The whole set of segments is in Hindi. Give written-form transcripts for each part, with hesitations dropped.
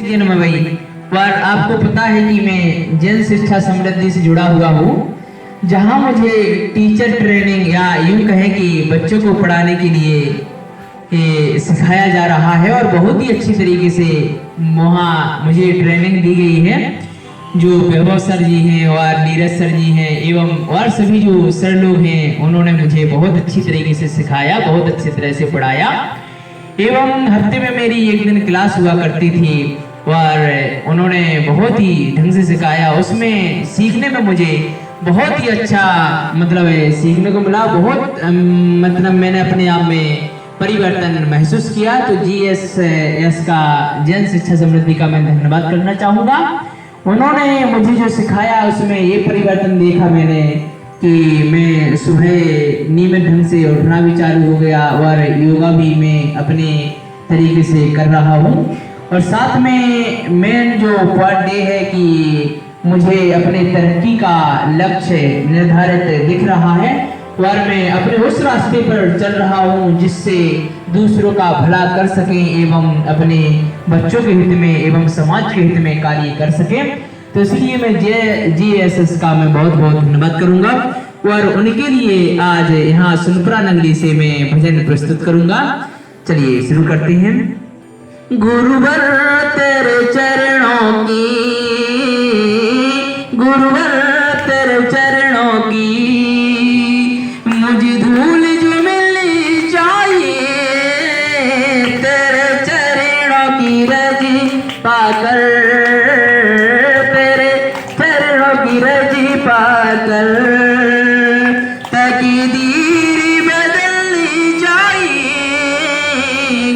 दिन में भाई, पर आपको पता है कि मैं जन शिक्षा समृद्धि से जुड़ा हुआ हूँ, जहाँ मुझे टीचर ट्रेनिंग या यूं कहें कि बच्चों को पढ़ाने के लिए सिखाया जा रहा है और बहुत ही अच्छी तरीके से वहाँ मुझे ट्रेनिंग दी गई है। जो वैभव सर जी हैं और नीरज सर जी हैं एवं और सभी जो सर लोग हैं, उन्होंने मुझे बहुत अच्छी तरीके से सिखाया, बहुत अच्छी तरह से पढ़ाया एवं हफ्ते में मेरी एक दिन क्लास हुआ करती थी और उन्होंने बहुत ही ढंग से सिखाया। उसमें सीखने में मुझे बहुत ही अच्छा मतलब सीखने को मिला। बहुत मतलब मैंने अपने आप में परिवर्तन महसूस किया। तो GSS का जन शिक्षा समृद्धि का मैं धन्यवाद करना चाहूँगा। उन्होंने मुझे जो सिखाया उसमें ये परिवर्तन देखा मैंने कि मैं सुबह नियमित ढंग से उठना भी चालू हो गया और योगा भी मैं अपने तरीके से कर रहा हूँ। और साथ में मेन जो पॉइंट ये है कि मुझे अपने तरक्की का लक्ष्य निर्धारित दिख रहा है और मैं अपने उस रास्ते पर चल रहा हूँ जिससे दूसरों का भला कर सकें एवं अपने बच्चों के हित में एवं समाज के हित में कार्य कर सकें। तो इसलिए मैं GSS का मैं बहुत बहुत धन्यवाद करूंगा और उनके लिए आज यहाँ सुनपुरा नंगली से मैं भजन प्रस्तुत करूंगा। चलिए शुरू करते हैं। गुरुवर तेरे चरणों की, गुरुवर तेरे चरणों की मुझे धूल जो मिलनी चाहिए, तेरे चरणों की रजी पाकर, तेरे चरणों की रजी पाकर तकदीर बदलनी चाहिए,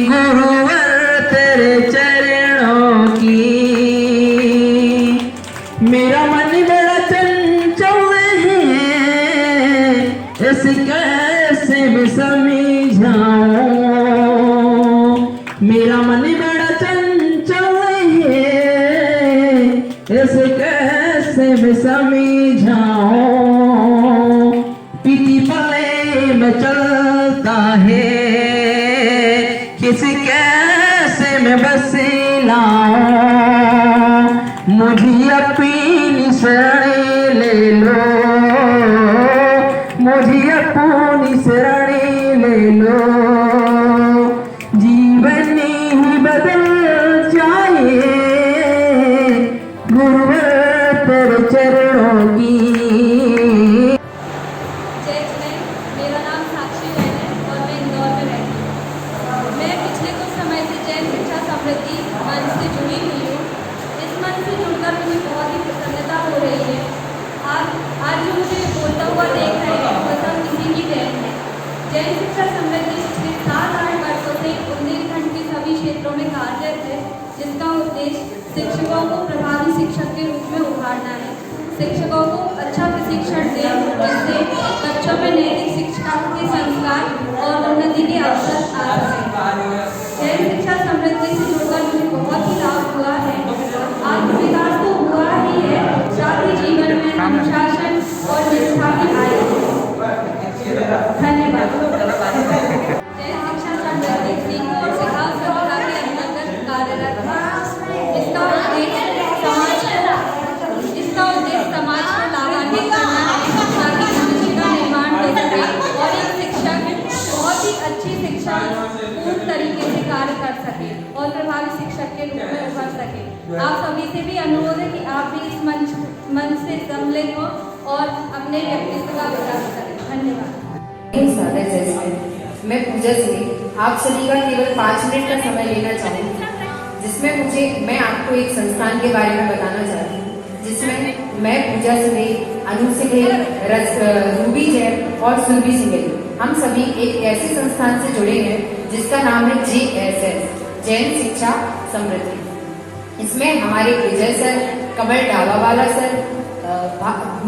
गुरुवर तेरे चरणों की। मेरा मन बड़ा चंचल है, इसे कैसे भी समझाऊं, मेरा मन बड़ा चंचल है, इसे कैसे भी समझाऊं। पीती पले में चलता है, किसी कैसे में बस लाऊं, मुझे अपनी शरण ले लो, मुझे अपनी शरण ले लो, जीवन ही बदल जाए, गुरुवर तेरे चरणों की। मेरा नाम साक्षी जैन है और मैं इंदौर में रहती हूँ। मैं पिछले कुछ समय से जैन शिक्षा समृद्धि मंच से जुड़ी हुई हूँ। इस मंच से जुड़कर मुझे बहुत ही प्रसन्नता हो रही है। आज जो मुझे बोलता हुआ देख रहे हैं वो सब इसी की देन है। जैन शिक्षा समृद्धि पिछले 7-8 वर्षों से बुंदेलखंड के सभी क्षेत्रों में कार्यरत है, जिसका उद्देश्य शिक्षकों को प्रभावी शिक्षक के रूप में उभारना है। शिक्षकों को अच्छा प्रशिक्षण दें जिससे बच्चों में नैतिक शिक्षा के संस्कार और उन्नति के अवसर आ सकें। जैन शिक्षा समृद्धि से जुड़कर मुझे बहुत ही लाभ हुआ है। आज विकास तो हुआ ही है, साथ ही जीवन में अनुशासन और निष्ठा भी आई है। धन्यवाद। जैन शिक्षा समृद्धि सीखो और सिखाओ संस्था के अंतर्गत कार्यरत है। इसका उद्देश्य समाज को लाभान्वित करना है ताकि भविष्य का निर्माण हो सके और एक शिक्षक बहुत ही अच्छी शिक्षा पूर्ण तरीके से कार्य कर सके और प्रभावी शिक्षक के रूप में उभर सके। आप सभी से भी अनुरोध है कि आप भी इस मंच से सम्मिलित हो और अपने व्यक्तित्व का विकास करें। धन्यवाद। मैं पूजा सिंह आप सभी का केवल 5 मिनट का समय लेना चाहूँगी, जिसमें मैं आपको एक संस्थान के बारे में बताना चाहती हूँ, जिसमें मैं पूजा सिंह, अनु सिंह, रूबी जैन और सुरभि सिंह हम सभी एक ऐसे संस्थान से जुड़े हैं जिसका नाम है GSS जैन शिक्षा समृद्धि। इसमें हमारे विजय सर, कमल डाबावाला सर,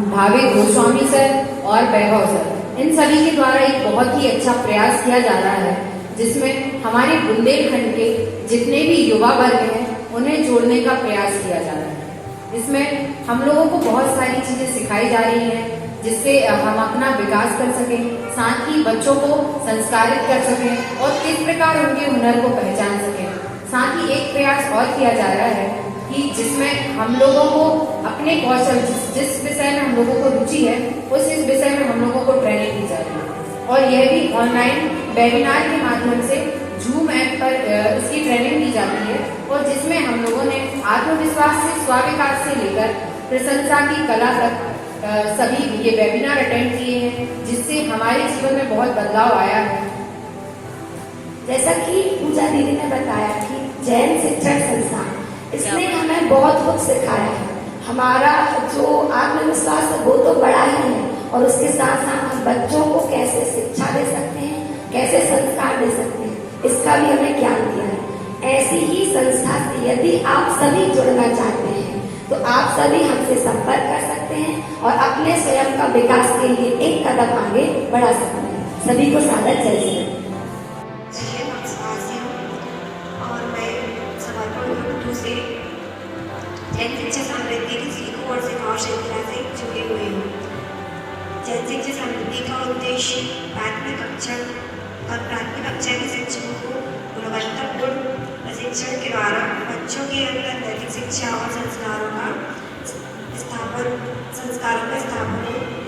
भावे गोस्वामी सर और वैभव सर, इन सभी के द्वारा एक बहुत ही अच्छा प्रयास किया जा रहा है, जिसमें हमारे बुंदेलखंड के जितने भी युवा वर्ग हैं उन्हें जोड़ने का प्रयास किया जा रहा है। इसमें हम लोगों को बहुत सारी चीजें सिखाई जा रही हैं जिससे हम अपना विकास कर सकें, साथ ही बच्चों को संस्कारित कर सकें और किस प्रकार उनके हुनर को पहचान सकें। साथ ही एक प्रयास और किया जा रहा है कि जिसमें हम लोगों को अपने कौशल जिस विषय में हम लोगों को रुचि है उस इस विषय में हम लोगों को ट्रेनिंग दी जा रही है और यह भी ऑनलाइन वेबिनार के माध्यम से जूम ऐप पर इसकी ट्रेनिंग दी जाती है और जिसमें हम लोगों ने आत्मविश्वास से स्वाविकास से लेकर प्रशंसा की कला तक सभी ये वेबिनार अटेंड किए हैं जिससे हमारे जीवन में बहुत बदलाव आया है। जैसा कि पूजा दीदी ने बताया कि जैन शिक्षण संस्थान इसने हमें बहुत कुछ सिखाया है। हमारा जो आत्मविश्वास है वो तो बड़ा ही है और उसके साथ साथ हम बच्चों को कैसे शिक्षा दे सकते हैं, कैसे संस्कार दे सकते हैं, इसका भी हमें ज्ञान दिया है। ऐसी ही संस्था से यदि आप सभी जुड़ना चाहते हैं तो आप सभी हमसे संपर्क कर सकते हैं और अपने स्वयं का विकास के लिए एक कदम आगे बढ़ा सकते हैं। सभी को सादर जय श्री और मैं समर्पण से जैन शिक्षा समृद्धि की सीखो और सिखाओ श्रृंखला से जुड़ी हुई हूँ। जैन शिक्षा समृद्धि का उद्देश्य प्राथमिक कक्षा के शिक्षकों को गुणवत्तापूर्ण प्रशिक्षण के द्वारा बच्चों के अंदर नैतिक शिक्षा और संस्कारों का स्थापना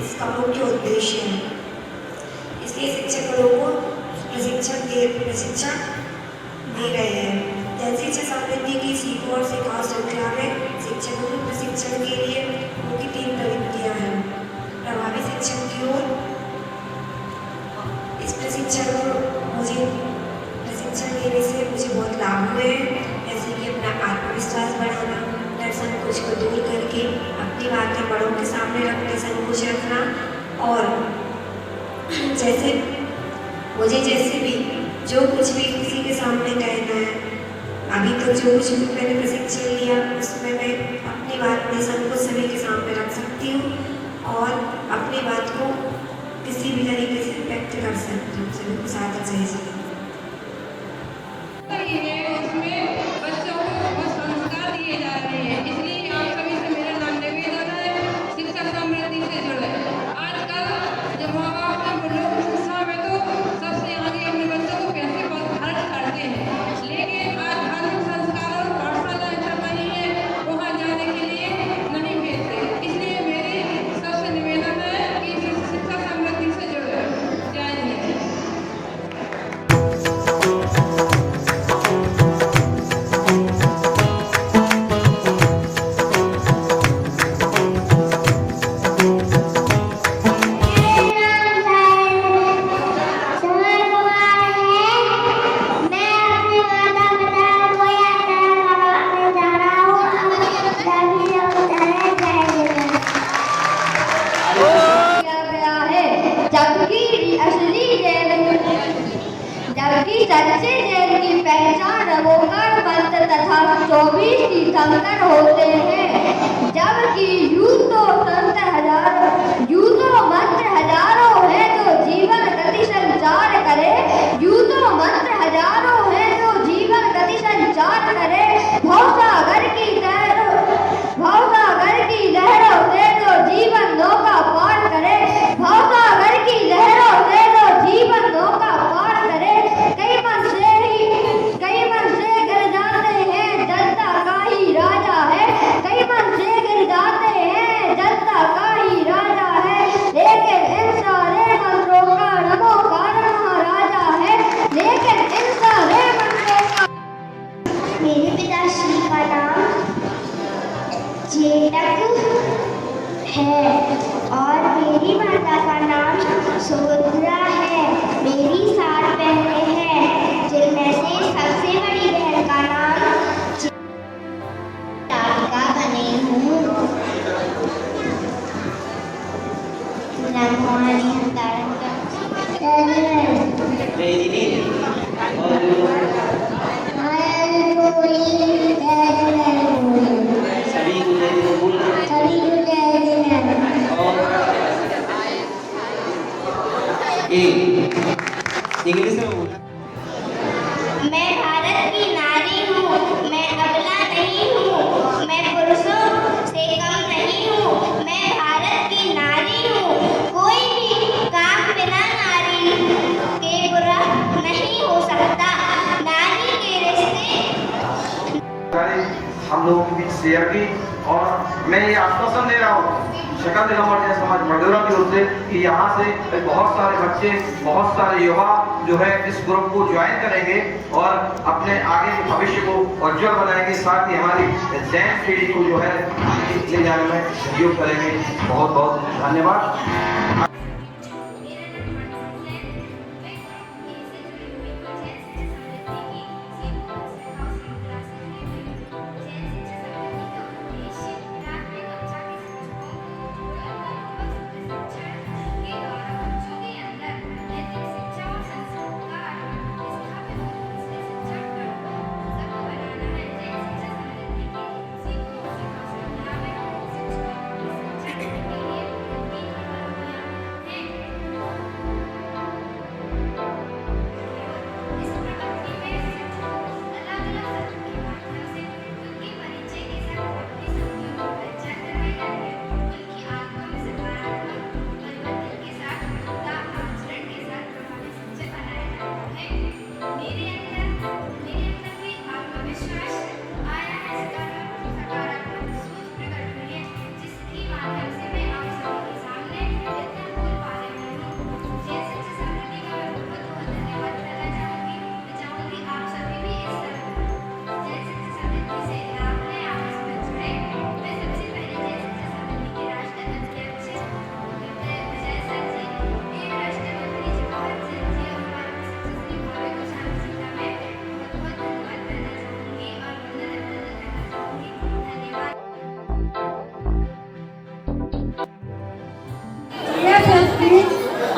इसका मुख्य उद्देश्य है। इसलिए शिक्षकों को प्रशिक्षण दे रहे हैं। जैन शिक्षा समृद्धि की सीखो और सिखाओ श्रृंखला में शिक्षकों को प्रशिक्षण के लिए मुख्य 3 प्रवृत्तियाँ हैं। प्रभावी शिक्षण की ओर इस प्रशिक्षण लेने से मुझे बहुत लाभ हुए हैं, जैसे कि अपना आत्मविश्वास बढ़ाना, डर संकोच को दूर करके अपनी बातें बड़ों के सामने रखने संकोच रखना और जैसे भी जो कुछ भी किसी के सामने कहना है, अभी तक जो कुछ भी मैंने प्रशिक्षण लिया उसमें मैं अपनी बात निसंकोच सभी के सामने रख सकती हूँ और अपनी बात को किसी भी तरीके से व्यक्त कर सकती हूँ। सभी को साथ चाहिए। उसमें बच्चों को बहुत संस्कार दिए जा रहे हैं, इसलिए आप सभी से मेरा नाम निवेदन है शिक्षा समृद्धि से जुड़े। आजकल जब माँ बाप हैं वो लोग शिक्षा में तो सबसे आगे अपने बच्चों को पैसे पर खर्च करते हैं, लेकिन आज धार्मिक संस्कार और पाठशालाएं चल रही है वहाँ जाने के लिए नहीं भेजते। इसलिए मेरी सबसे निवेदन है कि शिक्षा समृद्धि से जुड़े। जय हिंद। जबकि सच्चे जैन की पहचान रवोकर पंथ तथा 24 तीर्थंकर होते हैं। जबकि यूं तो मंत्र हजारों है जो जीवन गति संचार करे, यूं तो मंत्र हजारों है जो जीवन गति संचार करे। भवसागर की लहरों से जो जीवन नौका पार करे, भवसागर की लहरों से जो जीवन नौका पार करे। कई मन से गिर जाते हैं जनता का ही राजा है, कई मन से गिर जाते हैं जनता का ही राजा है, लेकिन इन सारे मंत्रों का नमोकार महाराजा है, लेकिन इन सारे मंत्रों का। मेरे पिताश्री का नाम जेटक है और मेरी माता का नाम सुभद्रा है। मेरी 7 बहनें हैं जिनमें से सबसे बड़ी बहन का नाम राधिका बने हूँ। इंग्लिश में बोला। मैं भारत की नारी हूँ, मैं अबला नहीं हूँ, मैं पुरुषों से कम नहीं हूँ, मैं भारत की नारी हूँ। कोई भी काम बिना नारी के पूरा नहीं हो सकता। नारी के रिश्ते जाएगी। और मैं ये आश्वासन दे रहा हूँ शकल दिगंबर जैन समाज मडोरा की ओर से कि यहाँ से बहुत सारे बच्चे, बहुत सारे युवा जो है इस ग्रुप को ज्वाइन करेंगे और अपने आगे के भविष्य को उज्जवल बनाएंगे, साथ ही हमारी जैन पीढ़ी को जो है आगे ले जाने में सहयोग करेंगे। बहुत बहुत धन्यवाद।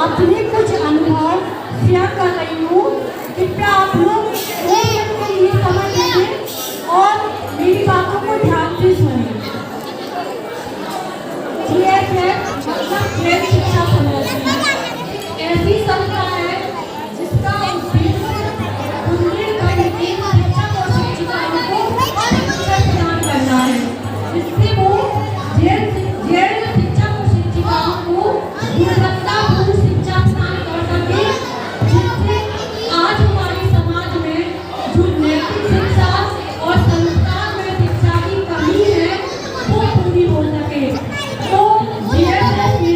अपने कुछ अनुभव शेयर कर रही हूँ। कृपया आप लोग के लिए समझ लीजिए और मेरी बातों को ध्यान से सुनिए। जैन शिक्षा समिति ऐसी संस्था है जिसका उद्देश्य बुंदेलखंड की शिक्षक और शिक्षिकाओं को शिक्षा प्रदान करना है, जिससे वो जैन शिक्षक और शिक्षिकाओं को गुणवत्तापूर्ण शिक्षा प्रदान कर सके, जिससे आज हमारे समाज में जो नैतिक शिक्षा और संस्कार में शिक्षा की कमी है वो पूरी हो सके। तो जीएसएस ने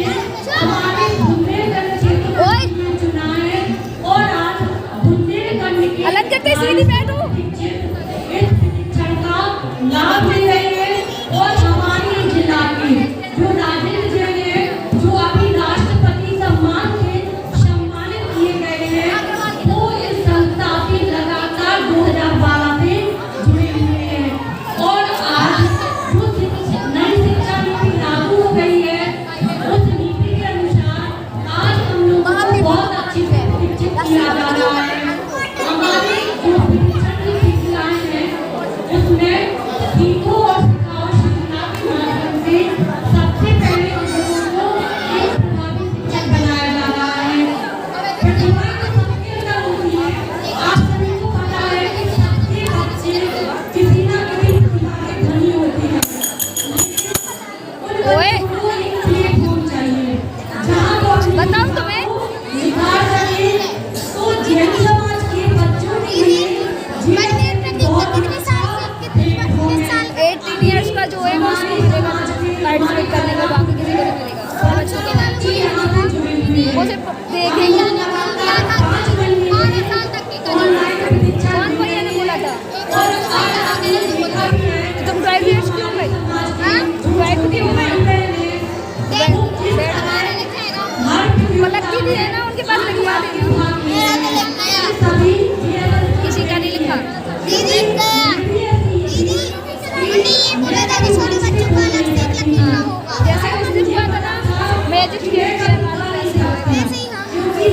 हमारे बुंदेलखंड क्षेत्र को चुना है और आज बुंदेलखंड के अलग करके सीधी बैठो इस शिक्षण का लाभ ले रहे हैं। और हमारे जिला के जो राजेंद्र जैन है, जो अभी राष्ट्रपति सम्मान से सम्मानित किए गए हैं, वो इस संस्था से लगातार 2012 से जुड़े हुए हैं। और आज जो नई शिक्षा नीति लागू हो गई है, उस नीति के अनुसार आज हम लोगों को बहुत अच्छी से शिक्षित किया जा रहा है। हमारे जो शिक्षण की शिक्षाएं हैं उसमें सीखो और सिखाओ शिक्षा के माध्यम से सबसे पहले लोगों को एक प्रभावी शिक्षक बनाया जा रहा है। प्रतिभा तो सबके अंदर होती है। आप सभी को पता है कि सबके बच्चे किसी न किसी प्रतिभा के धनी होते हैं, लेकिन उन बच्चों को एक प्लेटफॉर्म चाहिए जहाँ वो अपनी बताऊं तुम्हें? निखार सके। तो जैन समाज के बच्चों के लिए बहुत अच्छा प्लेटफॉर्म है। 18 इयर्स का जो है वो उसको मिलेगा पार्टिसिपेट करने का, बाकी किसी को नहीं मिलेगा। और बच्चों के बच्चे यहाँ से जुड़े हुए हैं। वो सिर्फ देखेंगे। 5 महीने ऑनलाइन परीक्षा कौन भैया ने बोला था? और आज आपने देखा भी है तुम ड्राइव क्यों गई? ड्राइव क्यों गई? पलक दीदी है ना, उनके पास लिखवा देती हूँ। सभी किसी का नहीं लिखा। जैसे उस दिन हुआ था ना मैजिक क्योंकि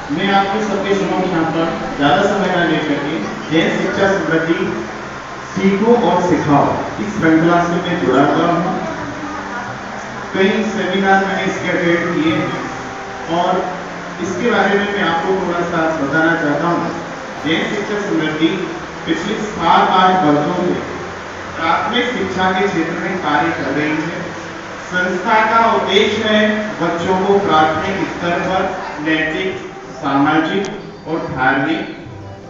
मैं आपके सबके समक्ष यहाँ पर ज़्यादा समय न लेकर के जैन शिक्षा समृद्धि सीखो और सिखाओ इस श्रृंखला से मैं जुड़ा हुआ हूँ। कई सेमिनार मैंने इसके अटेंड किए हैं और इसके बारे में मैं आपको थोड़ा सा बताना चाहता हूँ। जैन शिक्षा समृद्धि पिछले 7-8 वर्षों से प्राथमिक शिक्षा के क्षेत्र में कार्य कर रही है। संस्था का उद्देश्य है बच्चों को प्राथमिक स्तर पर नैतिक, सामाजिक और धार्मिक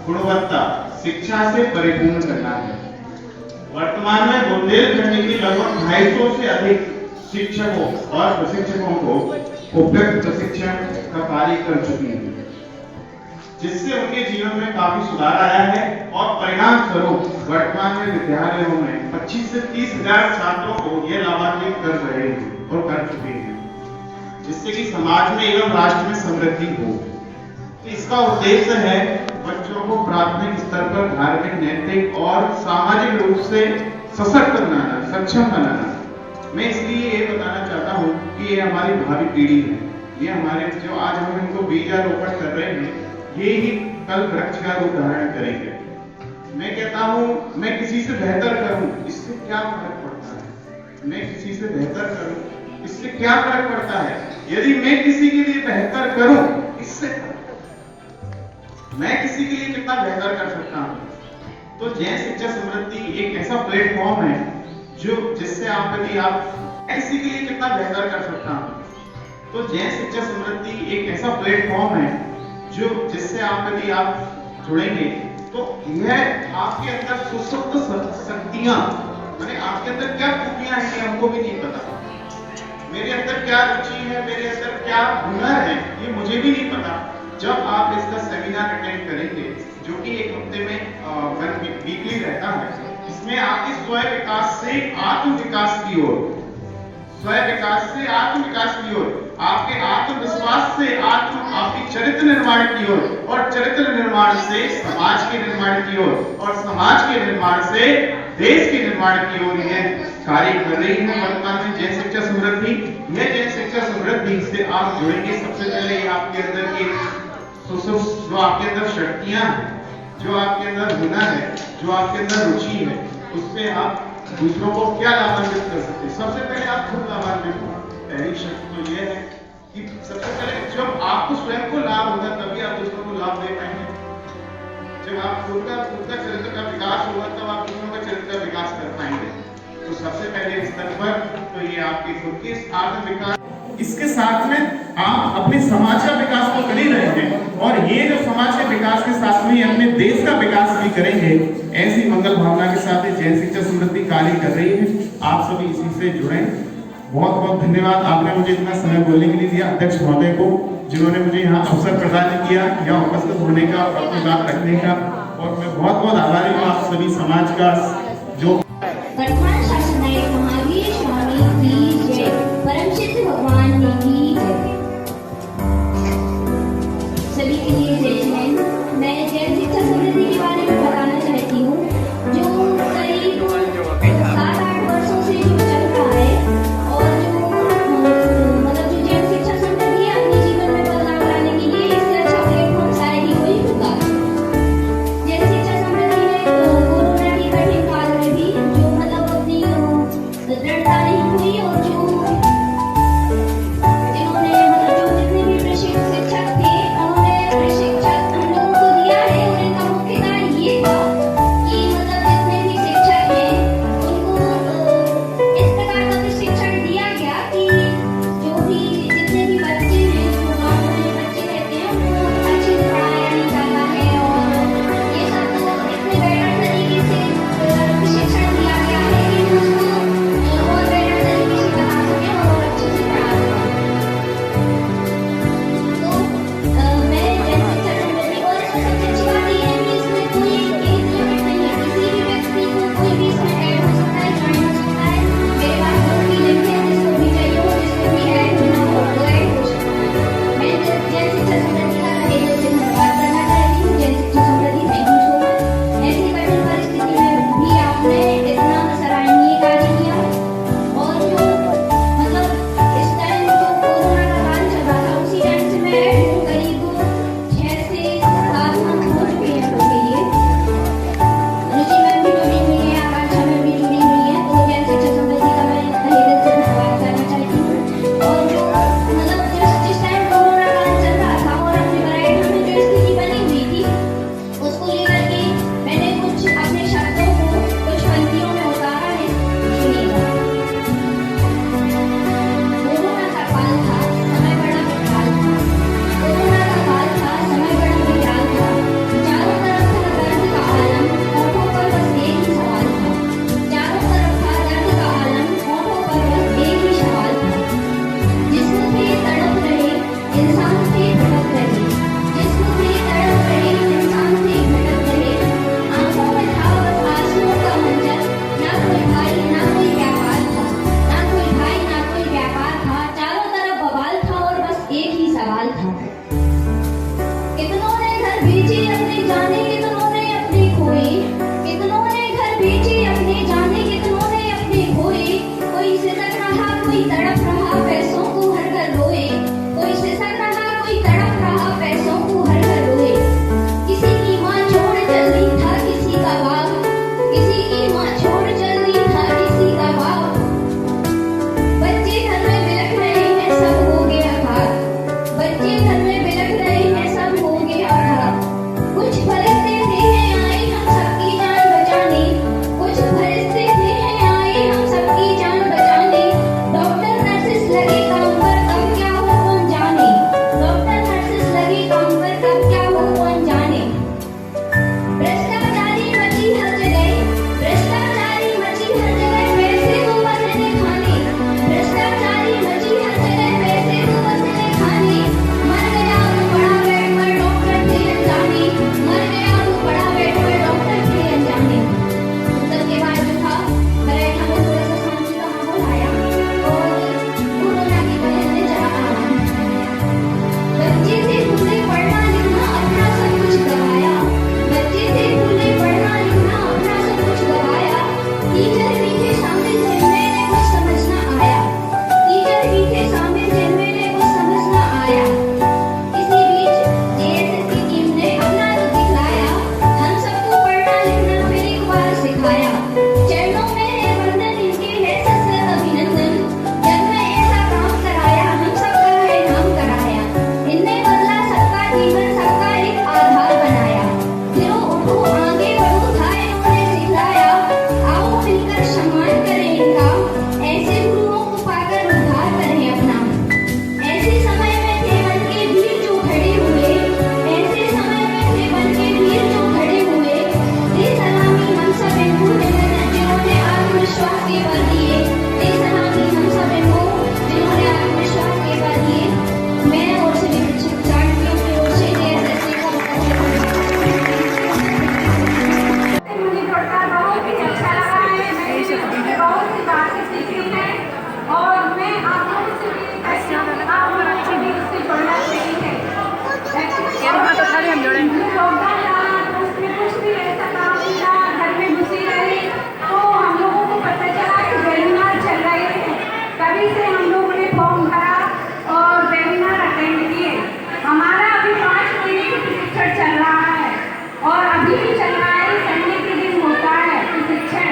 गुणवत्ता शिक्षा से परिपूर्ण करना है। वर्तमान में बुंदेलखंड के लगभग 250 से अधिक शिक्षकों और प्रशिक्षकों को उपयुक्त प्रशिक्षण का कार्य कर चुकी है, जिससे उनके जीवन में काफी सुधार आया है और परिणाम स्वरूप वर्तमान में विद्यालयों में 25 से 30 हजार छात्रों को यह लाभान्वित कर रहे हैं और कर चुके हैं, जिससे कि समाज में एवं राष्ट्र में समृद्धि हो। तो इसका उद्देश्य है बच्चों को प्राथमिक स्तर पर धार्मिक, नैतिक और सामाजिक रूप से सशक्त बनाना, सक्षम बनाना। मैं इसलिए ये बताना चाहता हूँ कि ये हमारी भावी पीढ़ी है। ये हमारे जो आज हम इनको बीजारोपण कर रहे हैं, ये ही कल वृक्ष का रूप धारण करेंगे। मैं कहता हूँ मैं किसी से बेहतर करूँ, इससे क्या फर्क पड़ता है? मैं किसी से बेहतर करूँ, इससे क्या फर्क पड़ता है? यदि मैं किसी के लिए बेहतर करूँ, इससे मैं किसी के लिए कितना बेहतर कर सकता हूँ। तो जैन शिक्षा समृद्धि एक ऐसा प्लेटफॉर्म है जो जिससे आप यदि आप किसी के लिए कितना बेहतर कर सकता हूँ। तो जैन शिक्षा समृद्धि एक ऐसा प्लेटफॉर्म है जो जिससे आप यदि आप जुड़ेंगे तो यह आपके अंदर सुसुप्त शक्तियां, माने आपके अंदर क्या खूबियां हैं ये हमको भी नहीं पता। मेरे अंदर क्या रुचि है, मेरे अंदर क्या हुनर है, ये मुझे भी नहीं पता। जब आप इसका सेमिनार अटेंड करेंगे, जो कि एक हफ्ते में वीकली रहता है, इसमें आपके स्वयं विकास से आत्म विकास की ओर, स्वयं विकास से आत्म विकास की ओर, आपके आत्मविश्वास से आपकी चरित्र निर्माण की ओर, और चरित्र निर्माण से समाज के निर्माण की ओर, और समाज के निर्माण से देश के निर्माण की ओर यह कार्य कर रही है वर्तमान में जैन शिक्षा समृद्धि। यह जैन शिक्षा समृद्धि से आप जुड़ेंगे। सबसे पहले आपके अंदर की जो आपके अंदर शक्तियां हैं, जो आपके अंदर हुनर है, जो आपके अंदर रुचि है, उससे आप दूसरों को क्या लाभान्वित कर सकते हैं। सबसे पहले आप खुद लाभान्वित हो। पहली शक्ति तो यह है कि सबसे पहले जब आपको स्वयं को लाभ होगा तभी आप दूसरों को लाभ दे पाएंगे। जब आप खुद का चरित्र का विकास होगा तब आप दूसरों का चरित्र का विकास कर पाएंगे। तो सबसे पहले स्तर पर तो ये आपके खुद के आत्म विकास, इसके साथ में आप अपने समाज का विकास तो कर ही रहे हैं, और ये जो समाज के विकास के साथ में अपने देश का विकास भी करेंगे। ऐसी मंगल भावना के साथ जैन शिक्षा समृद्धि कार्य कर रही है। आप सभी इसी से जुड़े। बहुत बहुत धन्यवाद, आपने मुझे इतना समय बोलने के लिए दिया, अध्यक्ष महोदय को, जिन्होंने मुझे यहाँ अवसर प्रदान किया यहाँ उपस्थित होने का और अपनी बात रखने का। और मैं बहुत बहुत आभारी हूँ आप सभी समाज का। जो वर्तमान शासनायक महावीर स्वामी की जय, परम सिद्ध भगवान की जय। सभी के लिए जय हिंद। मैं जैन शिक्षा समृद्धि के बारे में बताना चाहती हूँ, जो करीब 7-8 वर्षों से जो चल रहा है, और जो मतलब जो जैन शिक्षा समृद्धि है अपने जीवन में बदलाव लाने के लिए इससे अच्छा प्लेटफॉर्म शायद ही कोई होगा। जैन शिक्षा समृद्धि ने कोरोना के कठिन काल में भी जो मतलब अपनी था। कितनों ने घर बेची अपनी जाने, कितनों ने अपनी खोई, कितनों ने घर बेची अपनी जाने, कितनों ने अपनी खोई। कोई सिसक रहा, कोई तड़प रहा, पैसों को हर घर रोए। कोई सिसक रहा, कोई तड़प रहा, पैसों को हर घर रोए। किसी की माँ छोड़ चल रही था किसी का बाप, किसी की माँ छोड़ चल रही था किसी का बाप। बच्चे घर में बिलख रहे हैं, सब हो गया खाक। बच्चे घर में बिलख रहे हैं, सब हो गया खाक। कुछ फरिश्ते थे हैं आए हम सबकी जान बचाने, कुछ फरिश्ते थे हैं आए हम सबकी जान बचाने। डॉक्टर नर्सेस लगे काम पर, कब क्या हो कौन जाने। डॉक्टर नर्सेस लगे काम पर, कब क्या हो कौन जाने। भ्रष्टाचारी मची हर जगह, भ्रष्टाचारी मची हर जगह, पैसे तो बदले खाने। भ्रष्टाचारी मची हर जगह, पैसे तो बदले खाने। मर गया तो बड़ा बेड पर डॉक्टर थे अनजाने, मर गया तो बड़ा बेड पर डॉक्टर थे अनजाने। सबके बाद जो था बरैठा में थोड़ा सा शांति का माहौल आया और कोरोना की वजह से जरा आराम। बच्चे से भूले पढ़ना लिखना, अपना सब कुछ गवाया। बच्चे से भूले पढ़ना लिखना, अपना सब कुछ गवाया। टीचर मीठे सामने जिनमें ने कुछ समझ ना आया, टीचर मीठे सामने जिनमें ने कुछ समझ ना आया। इसी बीच जेएसएस की टीम ने अपना रूप दिखलाया, हम सबको पढ़ना लिखना फिर एक बार सिखाया। चरणों में है वंदन इनके है सत्सत अभिनंदन, जग में ऐसा काम कराया, हम सबका है नाम कराया। इनने बदला सबका जीवन, सबका एक आधार बनाया। गिरो उठो आगे बढ़ो था इन्होंने सिखलाया, आओ मिलकर सम्मान करें इनका, ऐसे गुरुओं को पाकर उद्धार करें अपना। ऐसे समय में थे बन के वीर जो खड़े हुए, ऐसे समय में थे बन के वीर जो खड़े हुए। दे सलामी हम सब इनको जिन्होंने आत्मविश्वास के बल दिए, दे सलामी हम सब इनको जिन्होंने आत्मविश्वास के बल दिए। मैं और सभी शिक्षार्थियों की ओर से जेएसएस को मुझे जुड़कर बहुत ही अच्छा लगा है। मैंने इससे बहुत सी बातें सीखी हैं और मैं आप लोगों से भी कहती हूँ कि आप लोगों को भी इससे जुड़ना चाहिए। लॉकडाउन रहा तो उसमें कुछ भी ऐसा काम नहीं रहा, घर में घुसी रही तो हम लोगों को पता चला कि वेबिनार चल रहे हैं। तभी से हम लोगों ने फॉर्म भरा और वेबिनार अटेंड किए। हमारा अभी 5 महीने की प्रशिक्षण चल रहा है और अभी भी चल रहा है। संडे के दिन होता है प्रशिक्षण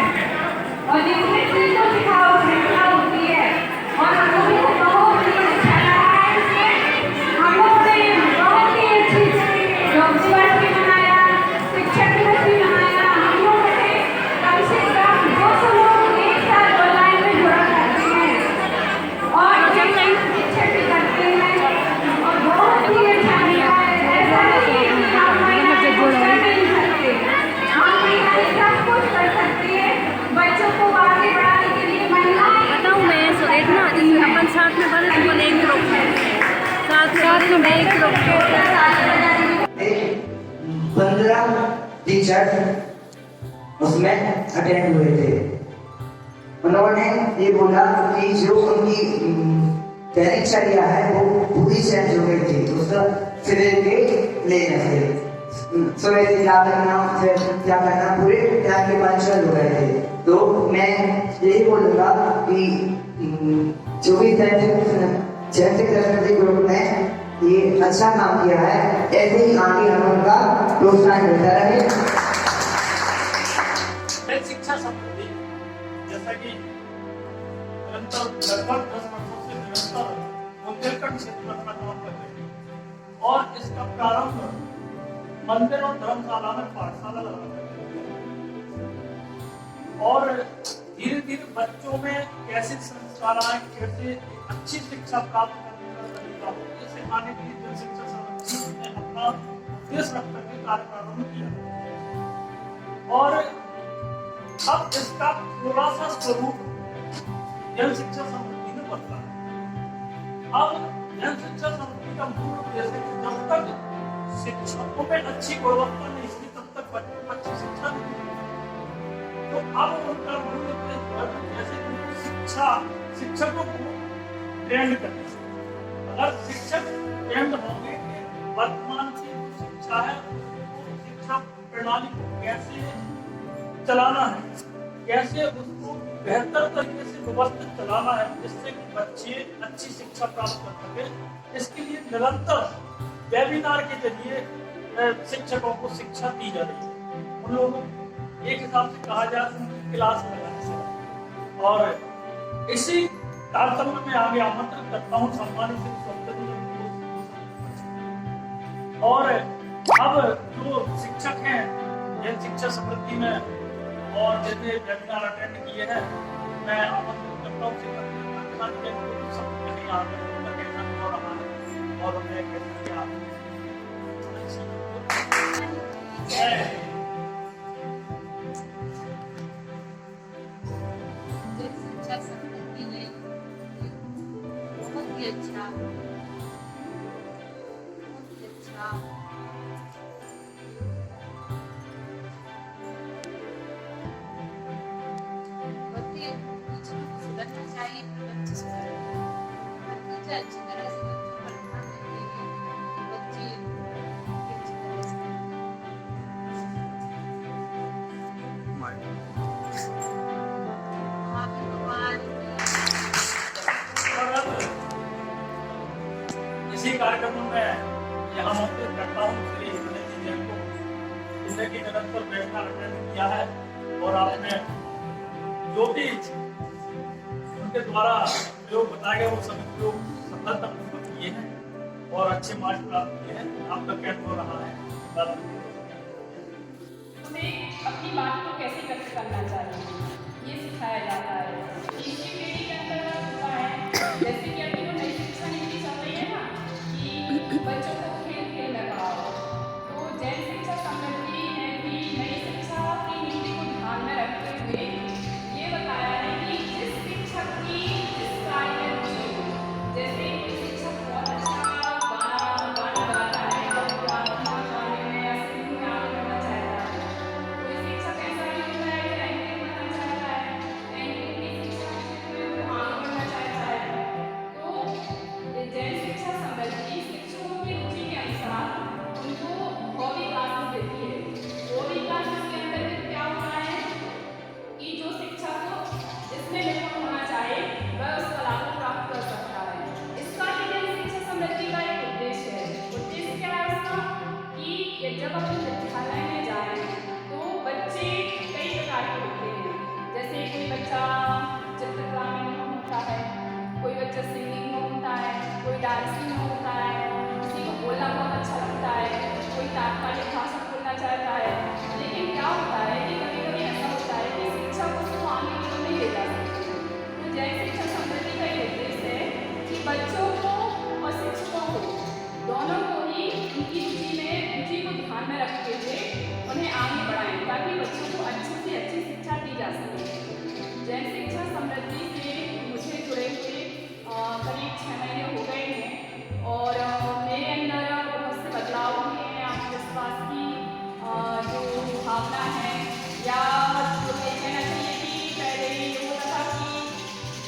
और जिसमें सीखो सिखाओ श्रृंखला होती है और हम लोगों को बहुत ही अच्छा लगा है। इसमें हम लोगों ने बहुत ही अच्छी योग दिवस भी मनाया, शिक्षक दिवस भी मनाया। हम लोगों ने कम से कम 200 लोग एक साथ ऑनलाइन में जुड़ा करते हैं और ऑनलाइन शिक्षक भी करते हैं और बहुत ही अच्छा लगा है। ऐसा नहीं है कि आप महिलाएं कुछ कर नहीं सकते, हम महिलाएं सब कुछ कर सकती है। बच्चों को आगे बढ़ाने के लिए महिलाएं बताऊँ मैं एक ना अपन साथ में बने अपन एक ग्रुप है, साथ में मैं एक ग्रुप है। 15 टीचर उसमें अटेंड हुए थे। उन्होंने ये बोला कि जो उनकी दिनचर्या है वो पूरी चेंज हो गई थी। उसका सिरे के लेने से सुबह से क्या करना, फिर क्या करना, पूरे टाइम के पंचुअल हो गए थे। तो मैं यही बोलूँगा कि जो भी जैसे ग्रुप ने ये अच्छा काम किया है, ऐसे ही आगे हम उनका प्रोत्साहन मिलता रहे। शिक्षा संबंधी जैसा कि निरंतर लगभग 10 वर्षों से निरंतर बुंदेलखंड क्षेत्र में अपना काम कर रहे हैं और इसका प्रारंभ मंदिर और धर्मशाला में पाठशाला लगा और धीरे धीरे बच्चों में कैसे संस्कार आए, कैसे अच्छी शिक्षा प्राप्त करने का तरीका हो, ये सिखाने के लिए जन शिक्षा संबंधी ने अपना उद्देश्य रख करके कार्य प्रारंभ किया और अब इसका थोड़ा सा स्वरूप जन शिक्षा समिति में बदला है। अब जन शिक्षा समिति का मूल उद्देश्य जब तक शिक्षकों में अच्छी गुणवत्ता नहीं इसकी तब तक बच्चों को अच्छी शिक्षा नहीं मिलेगी। तो अब उनका मूल उद्देश्य जैसे शिक्षकों को ट्रेंड करना। अगर शिक्षक ट्रेंड हो वर्तमान की जो शिक्षा है उसको शिक्षा प्रणाली को कैसे चलाना है, कैसे उसको बेहतर तरीके से व्यवस्थित चलाना है जिससे कि बच्चे अच्छी शिक्षा प्राप्त कर सके। इसके लिए निरंतर वेबिनार के जरिए शिक्षकों को शिक्षा दी जा रही है। उन लोगों को एक हिसाब से कहा जाए तो उनकी क्लास लगाने से। और इसी कार्यक्रम में आगे आमंत्रित करता हूँ सम्मानित श्री सौंदर्य और अब जो शिक्षक हैं जैन शिक्षा समृद्धि में और जितने वेबिनार अटेंड किए हैं, मैं आमंत्रित करता हूँ सब कहीं आगे कैसा हो रहा है और उन्हें कैसे क्या शिक्षा समृद्धि में बहुत ही अच्छा सुधरना चाहिए, बच्चे सुधरना अच्छी तरह से बच्चों पर ध्यान देंगे, बच्चे अच्छी तरह से और अब इसी कार्यक्रम में यहाँ आमंत्रित करता हूँ श्री गणेश जी जैन को, जिन्होंने निरंतर वेबिनार अटेंड किया है और आपने जो भी उनके द्वारा प्रयोग बताए गए वो सभी प्रयोग सफलतापूर्वक किए हैं और अच्छे मार्क्स प्राप्त किए हैं। आपका कैंप हो रहा है, हमें अपनी बात को कैसे व्यक्त करना चाहिए ये सिखाया जाता है। इसकी पीढ़ी के अंतर्गत होता है जैसे कि अभी वो नई शिक्षा नीति चल रही है ना कि बच्चों को खेल खेल में पढ़ाओ, तो जैन शिक्षा समृद्धि ने भी नई शिक्षा की नीति को ध्यान में रखते हुए ये बताया है कि जिस शिक्षक की जिस कार्य में रुचि हो, जैसे शिक्षक बहुत अच्छा गाना गाता है और प्रार्थना गाने में या सिंगिंग में आगे बढ़ना चाहता है, कोई शिक्षक ऐसा भी होता है जो एंकरिंग बनना चाहता है, एंकरिंग की शिक्षा क्षेत्र में वो आगे बढ़ना चाहता है, तो जैन शिक्षा समृद्धि शिक्षकों की रुचि के अनुसार उनको हॉबी क्लासेस देती है। हॉबी क्लासेस के अंतर्गत क्या होता है कि जो शिक्षक जिसमें निपुण होना चाहे वह उस कला को प्राप्त कर सकता है। इसका ही जैन शिक्षा समृद्धि का एक उद्देश्य है। उद्देश्य क्या है उसका कि जब हम विद्यालय में जाएं तो बच्चे कई प्रकार के होते हैं, जैसे कोई बच्चा चित्रकला में निपुण होता है, कोई बच्चा सिंगिंग में होता है, कोई डांसिंग में होता है, किसी को बोलना बहुत अच्छा लगता है, कोई तात्कालिक भाषा बोलना चाहता है। लेकिन क्या होता है कि कभी कभी ऐसा होता है कि शिक्षक उसको आगे की नहीं ले जा सकते। तो जैन शिक्षा समृद्धि का ये उद्देश्य है कि बच्चों को और शिक्षकों को दोनों को ही उनकी रुचि को ध्यान में रखते हुए उन्हें आगे बढ़ाएं ताकि बच्चों को अच्छी से अच्छी शिक्षा दी जा सके। जैन शिक्षा समृद्धि से मुझे जुड़े हुए करीब 6 महीने हो गए हैं और मेरे अंदर बहुत से बदलाव हुए हैं। आत्मविश्वास की जो भावना है या जो ये कहना चाहिए कि पहले ये होता था कि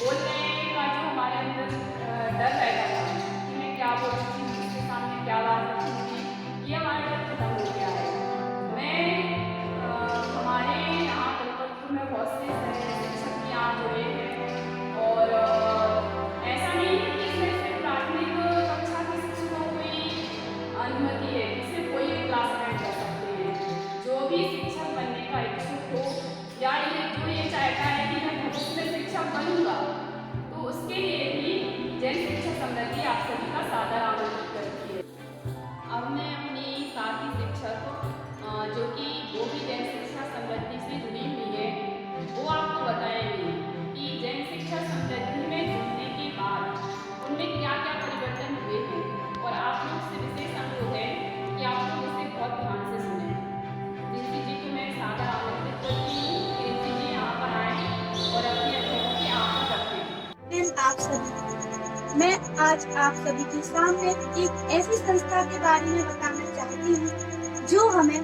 बोलने का जो हमारे अंदर डर रहता था कि मैं क्या बोलूँगी, उसके सामने क्या बात रखूँगी, ये हमारे डर खत्म हो गया है। मैं हमारे यहाँ कलकत्ता में बहुत से शिक्षक यहाँ जुड़े हैं और ऐसा नहीं है कि इसमें सिर्फ प्राथमिक कक्षा के शिक्षकों को ही अनुमति है, इससे कोई क्लास में कर सकते हैं। जो भी शिक्षक बनने का इच्छुक हो या ये चाहता है कि मैं भविष्य में शिक्षक बनूंगा, तो उसके लिए भी जैन शिक्षा समृद्धि आप सभी का सादर आमंत्रित करती है। अब मैं अपनी साथी शिक्षक जो कि वो भी जैन शिक्षा समृद्धि से जुड़ी हुई है, वो आपको बताएंगे कि जैन शिक्षा समृद्धि में जुड़ने के बाद उनमें क्या क्या परिवर्तन हुए हैं और आप लोग से विशेष अनुरोध है कि आप लोग इसे बहुत ध्यान से सुनें। रिंकी जी को मैं सादर आमंत्रित करती हूँ, रिंकी जी यहाँ पर आएँ और अपनी अनुभव यहाँ पर रखें। आप सभी, मैं आज आप सभी के सामने एक ऐसी संस्था के बारे में बताना चाहती हूँ जो हमें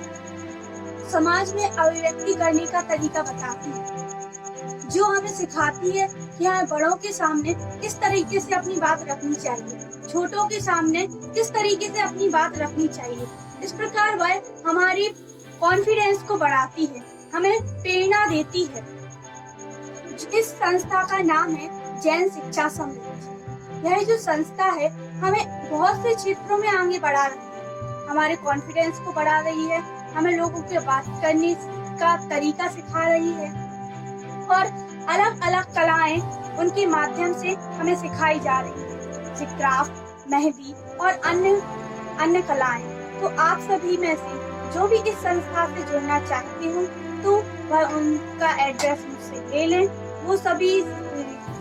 समाज में अभिव्यक्ति करने का तरीका बताती है, जो हमें सिखाती है कि हमें बड़ों के सामने किस तरीके से अपनी बात रखनी चाहिए, छोटों के सामने किस तरीके से अपनी बात रखनी चाहिए। इस प्रकार वह हमारी कॉन्फिडेंस को बढ़ाती है, हमें प्रेरणा देती है। इस संस्था का नाम है जैन शिक्षा समृद्धि। यह जो संस्था है हमें बहुत से क्षेत्रों में आगे बढ़ा रही है, हमारे कॉन्फिडेंस को बढ़ा रही है, हमें लोगों के बात करने का तरीका सिखा रही है और अलग अलग कलाएं उनके माध्यम से हमें सिखाई जा रही है, जैसे क्राफ्ट, मेहंदी और अन्य कलाएं। तो आप सभी में से जो भी इस संस्था से जुड़ना चाहते हो तो वह उनका एड्रेस मुझसे ले लें। वो सभी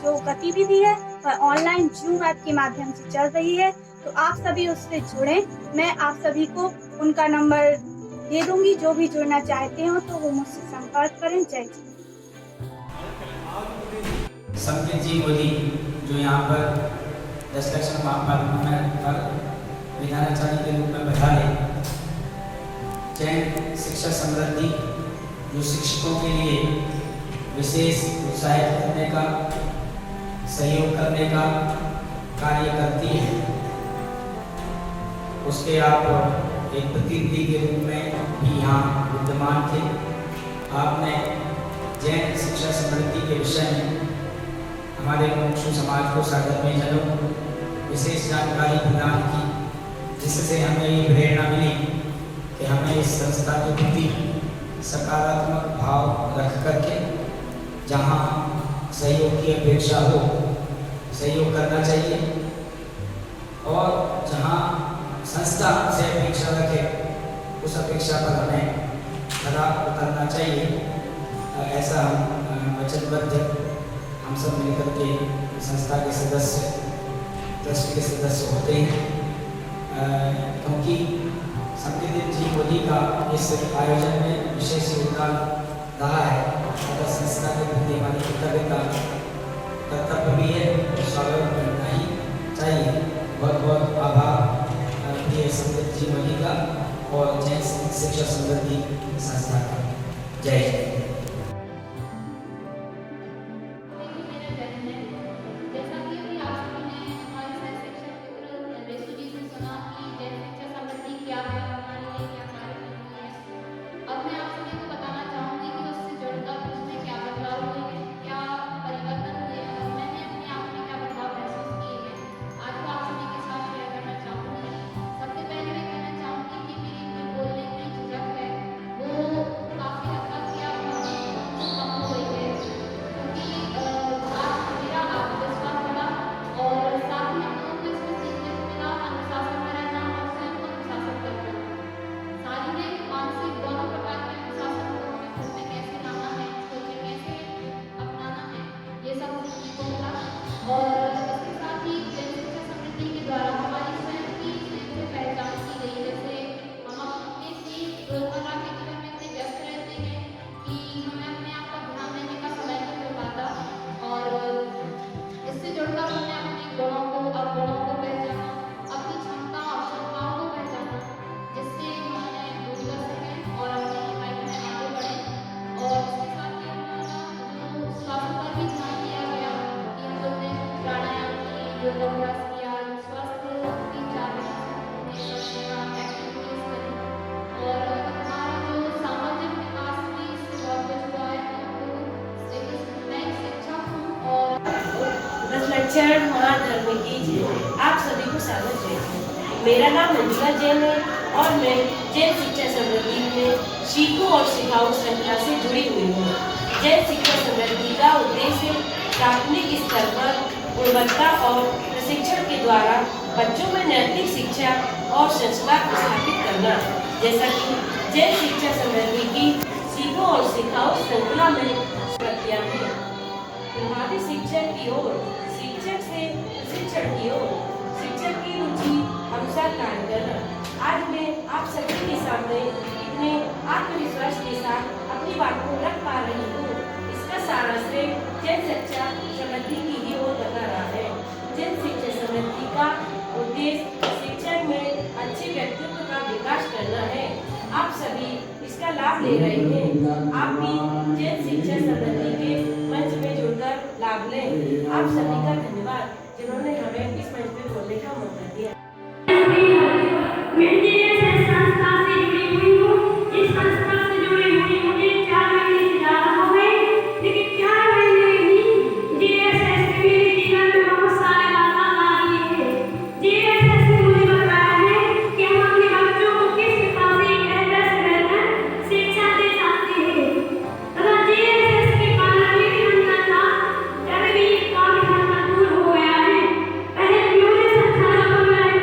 जो गतिविधि है वह ऑनलाइन जूम ऐप के माध्यम से चल रही है, तो आप सभी उससे जुड़ें। मैं आप सभी को उनका नंबर दे दूंगी, जो भी जुड़ना चाहते हो तो वो मुझसे संपर्क करें। जय जी। संकेत जी मोदी जो यहाँ पर 10 लक्ष्य पर विधानाचार्य के रूप में बधाई। जैन शिक्षा समृद्धि जो शिक्षकों के लिए विशेष उत्साहित करने का, सहयोग करने का कार्य करती है, उसके आप एक प्रतिनिधि के रूप में भी यहाँ विद्यमान थे। आपने जैन शिक्षा समृद्धि के विषय में हमारे मुमुक्षु समाज को साधर्म्य जनों को विशेष जानकारी प्रदान की, जिससे हमें ये प्रेरणा मिली कि हमें इस संस्था के प्रति सकारात्मक भाव रख करके जहाँ सहयोग की अपेक्षा हो सहयोग करना चाहिए और जहाँ संस्था से अपेक्षा रखे उस अपेक्षा पर हमें खरा उतरना चाहिए। ऐसा हम वचनबद्ध हम सब मिलकर के संस्था के सदस्य, ट्रस्ट के सदस्य होते हैं, क्योंकि संकेत जी मोदी का इस आयोजन में विशेष योगदान रहा है। अगर संस्था के प्रति हमारी कृतज्ञता कर्तव्य भी है तो स्वागत करना ही चाहिए। बहुत बहुत आभार प्रिय संकेत जी मोदी का और जैन शिक्षा समृद्धि संस्था का। जय जय। आप सभी को स्वागत है। मेरा नाम मंजुला जैन है और मैं जैन शिक्षा समृद्धि में सीखो और सिखाओ श्रृंखला से जुड़ी हुई हूँ। जैन शिक्षा समृद्धि का उद्देश्य प्राथमिक स्तर पर गुणवत्ता और प्रशिक्षण के द्वारा बच्चों में नैतिक शिक्षा और संस्कार स्थापित करना। जैसा कि जैन शिक्षा समृद्धि की सीखो और सिखाओ श्रृंखला में प्रभावी शिक्षा की ओर, शिक्षक से प्रशिक्षण की ओर, शिक्षक की रुचि अनुसार कार्य करना। आज मैं आप सभी के सामने इतने आत्मविश्वास के साथ अपनी बात को रख पा रही हूँ। इसका सारांश जैन शिक्षा समृद्धि की ही ओर बता रहा है। जैन शिक्षा समृद्धि का उद्देश्य शिक्षण में अच्छे व्यक्तित्व का विकास करना है। आप सभी इसका लाभ ले रहे हैं। आप भी जैन शिक्षा समृद्धि के मंच में जुड़कर लाभ लें। आप सभी का धन्यवाद जिन्होंने हमें इस मंच में बोलने का मौका दिया। मैं जीएसएस संस्था से जुड़ी हुई हूँ। इस संस्था से जुड़ी हुई मुझे 4 महीने से ज़्यादा हो गए, लेकिन 4 महीने में ही जीएसएस ने मेरे जीवन में बहुत सारे बदलाव ला दिए हैं। जीएसएस ने मुझे बताया है कि हम अपने बच्चों को किस प्रकार से बेहतर से बेहतर शिक्षा दे सकते हैं। तथा जीएसएस के कारण मेरे अंदर था डर भी काफी हद तक दूर हो गया है। पहले मुझे संसारों में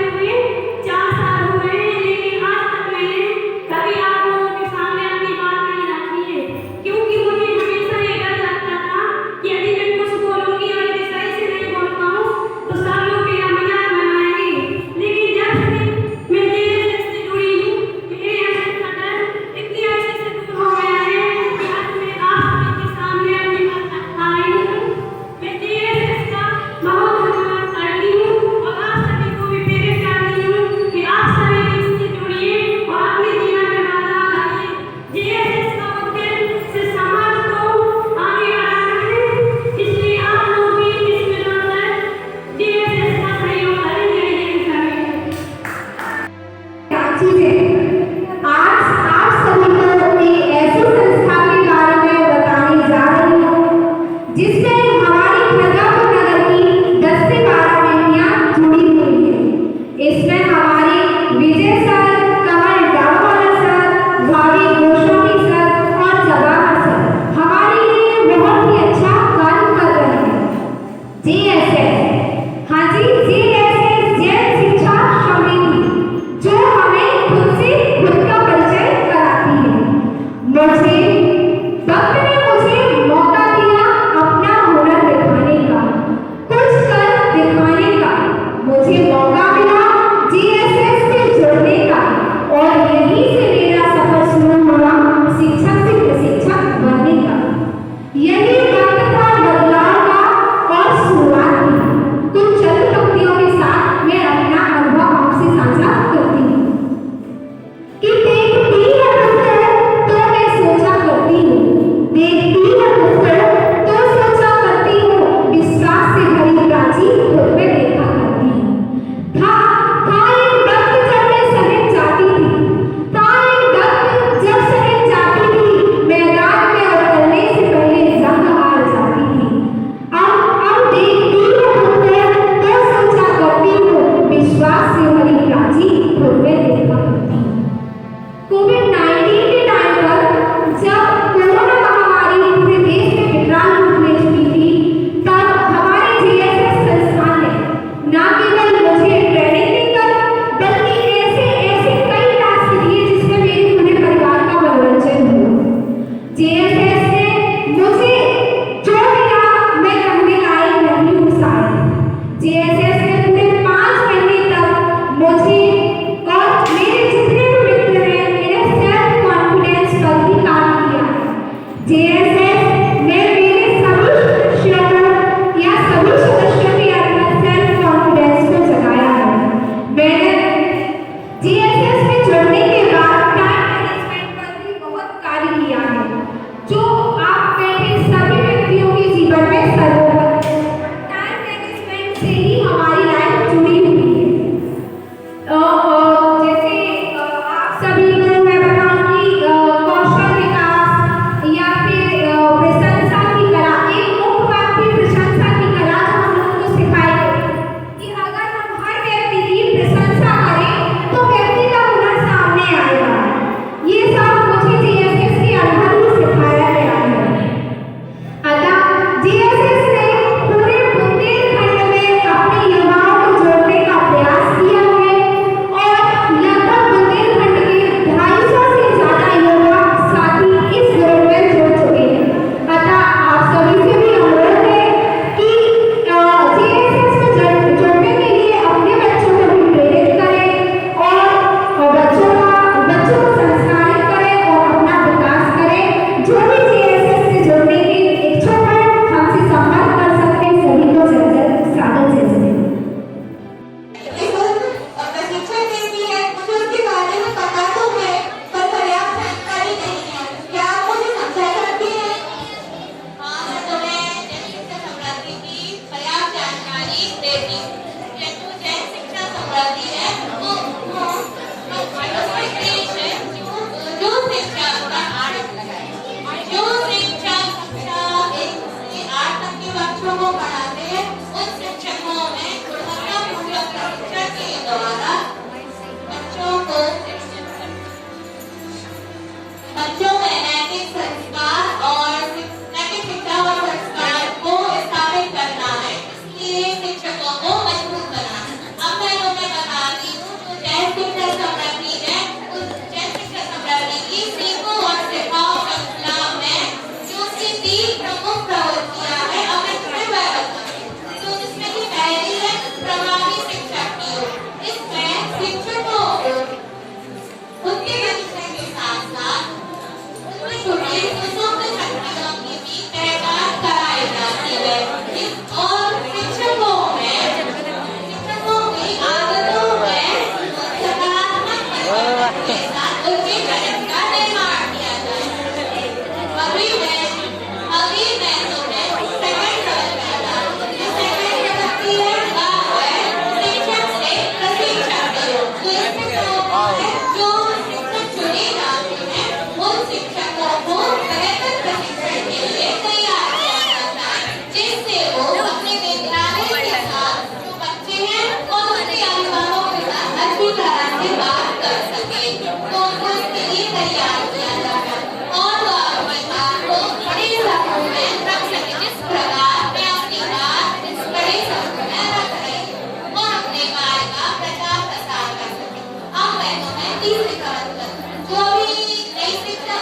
है जो शिक्षक चुने जाते हैं उन शिक्षकों को बेहतर प्रशिक्षण के लिए तैयार किया जाता है, जिससे वो अपने विद्यालय के साथ जो बच्चे हैं और उनके अभिभावकों के साथ अच्छी तरह से बात कर सके, तो उनको इसके लिए तैयार किया जाता है और वो अपनी बात को बड़े शब्दों में रख सके, जिस प्रकार मैं अपनी बात इस बड़े शब्दों में रख रही हूँ और अपने कार्य का प्रचार प्रसार कर सके। अब मैं तुम्हें तीसरी खबर जो भी नई शिक्षा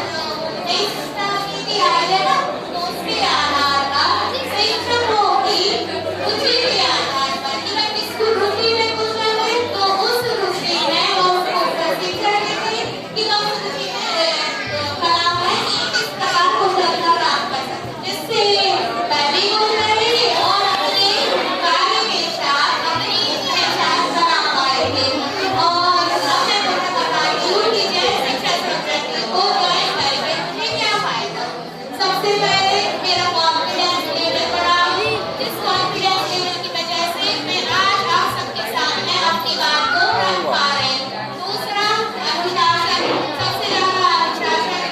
नीति आई है ना, तो उसके आधार पर शिक्षकों की रुचि के आधार पर कि मैं किसको रुचि में कुछ है तो उस रुचि में वो उसको प्रशिक्षण देंगे कि मैं उस रुचि में कला है किस प्रकार को करना काम कर सकते, जिससे मैं भी खुश रहेंगे और अपने कार्य के साथ अपनी पहचान बना पाएंगे। और मैं तुम्हें बताती हूँ कि जैन शिक्षा संस्कृति को ज्वाइन करके मुझे क्या फायदा। सबसे पहले मेरा कॉन्फिडेंस लेवल बढ़ा, इस कॉन्फिडेंस लेवल की वजह से मैं आज आप सबके सामने अपनी बात को रख पा रही हूँ। दूसरा अनुशासन, सबसे ज्यादा अनुशासन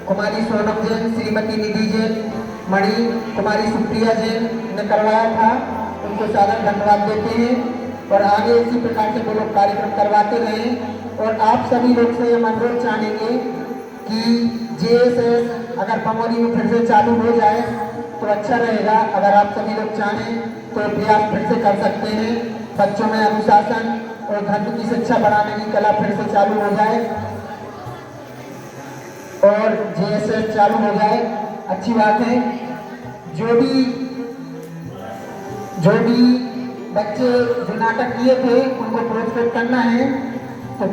कुमारी सोनम जैन, श्रीमती निधि जैन, मणि कुमारी सुप्रिया जैन ने करवाया था, उनको सादर धन्यवाद देते हैं और आगे इसी प्रकार से वो लोग कार्यक्रम करवाते रहें। और आप सभी लोग से हम अनुरोध चाहेंगे कि JSS अगर पमोली में फिर से चालू हो जाए तो अच्छा रहेगा। अगर आप सभी लोग चाहें तो प्रयास फिर से कर सकते हैं, बच्चों में अनुशासन और धर्म की शिक्षा बढ़ाने की कला फिर से चालू हो जाए और JSS चालू हो जाए, अच्छी बात है। जो भी बच्चे जो नाटक किए थे उनको पुरस्कृत करना है तो